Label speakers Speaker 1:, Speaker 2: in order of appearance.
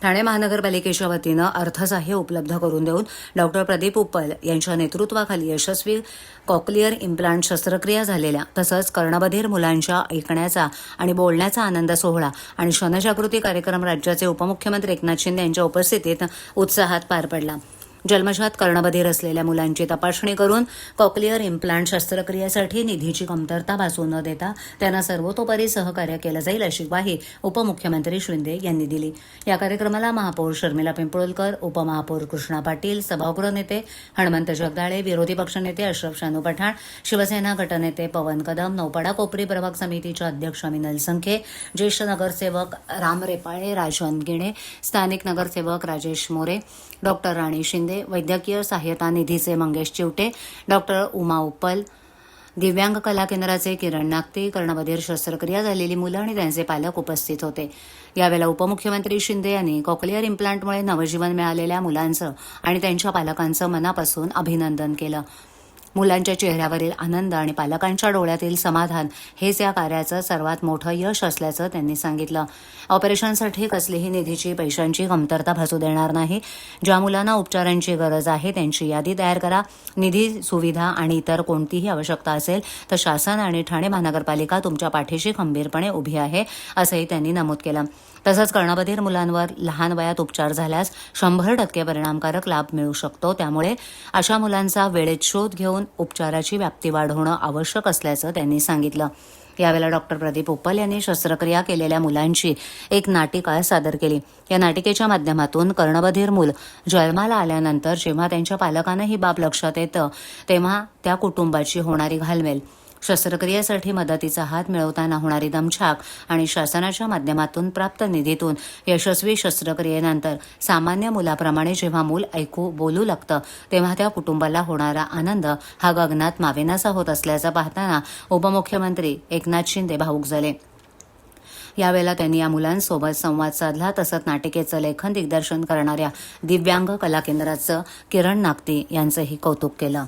Speaker 1: ठाणे महानगरपालिकेच्या वतीनं अर्थसहाय्य उपलब्ध करून देऊन डॉक्टर प्रदीप उप्पल यांच्या नेतृत्वाखाली यशस्वी कॉक्लिअर इम्प्लांट शस्त्रक्रिया झालेल्या तसंच कर्णबधिर मुलांच्या ऐकण्याचा आणि बोलण्याचा आनंद सोहळा आणि जनजागृती कार्यक्रम राज्याचे उपमुख्यमंत्री एकनाथ शिंदे यांच्या उपस्थितीत उत्साहात पार पडला. जन्मजात कर्णबधिर असलेल्या मुलांची तपासणी करून कॉक्लिअर इम्प्लांट शस्त्रक्रियेसाठी निधीची कमतरता भासू न देता त्यांना सर्वतोपरी सहकार्य केलं जाईल अशी ग्वाही उपमुख्यमंत्री शिंदे यांनी दिली. या कार्यक्रमाला महापौर शर्मिला पिंपळकर, उपमहापौर कृष्णा पाटील, सभागृह नेते हनुमंत जगदाळे, विरोधी पक्षनेते अशरफ शानू पठाण, शिवसेना गटनेते पवन कदम, नौपाडा कोपरी प्रभाग समितीच्या अध्यक्ष मिनल संखे, ज्येष्ठ नगरसेवक राम रेपाळे, राजन गिणे, स्थानिक नगरसेवक राजेश मोरे, डॉक्टर राणी शिंदे, वैद्यकीय सहाय्यता निधीचे मंगेश चिवटे, डॉक्टर उमा उप्पल, दिव्यांग कला केंद्राचे किरण नागते, कर्णबधिर शस्त्रक्रिया झालेली मुलं आणि त्यांचे पालक उपस्थित होते. यावेळेला उपमुख्यमंत्री शिंदे यांनी कॉक्लिअर इम्प्लांटमुळे नवजीवन मिळालेल्या मुलांचं आणि त्यांच्या पालकांचं मनापासून अभिनंदन केलं. मुलांच्या चेहऱ्यावरील आनंद आणि पालकांच्या डोळ्यातील समाधान हेच या कार्याचं सर्वात मोठं यश असल्याचं त्यांनी सांगितलं. ऑपरेशनसाठी कसलीही निधीची पैशांची कमतरता भासू देणार नाही. ज्या मुलांना उपचारांची गरज आहे त्यांची यादी तयार करा. निधी, सुविधा आणि इतर कोणतीही आवश्यकता असेल तर शासन आणि ठाणे महानगरपालिका तुमच्या पाठीशी खंबीरपणे उभी आहे, असंही त्यांनी नमूद केलं. तसंच कर्णबधिर मुलांवर लहान वयात उपचार झाल्यास 100% परिणामकारक लाभ मिळू शकतो. त्यामुळे अशा मुलांचा वेळेत शोध घेऊन उपचाराची व्याप्ती वाढवणं आवश्यक असल्याचं त्यांनी सांगितलं. यावेळेला डॉक्टर प्रदीप उप्पल यांनी शस्त्रक्रिया केलेल्या मुलांची एक नाटिका सादर केली. या नाटिकेच्या माध्यमातून कर्णबधिर मूल जन्माला आल्यानंतर जेव्हा त्यांच्या पालकांना ही बाब लक्षात येतं तेव्हा त्या कुटुंबाची होणारी घालमेल, शस्त्रक्रियेसाठी मदतीचा हात मिळवताना होणारी दमछाक आणि शासनाच्या माध्यमातून प्राप्त निधीतून यशस्वी शस्त्रक्रियेनंतर सामान्य मुलाप्रमाणे जेव्हा मूल ऐकू बोलू लागतं तेव्हा त्या कुटुंबाला होणारा आनंद हा गगनात मावेनासा होत असल्याचं पाहताना उपमुख्यमंत्री एकनाथ शिंदे भावूक झाले. यावेळेला त्यांनी या मुलांसोबत संवाद साधला. तसंच नाटिकेचं लेखन दिग्दर्शन करणाऱ्या दिव्यांग कला केंद्राचं किरण नागते यांचंही कौतुक केलं.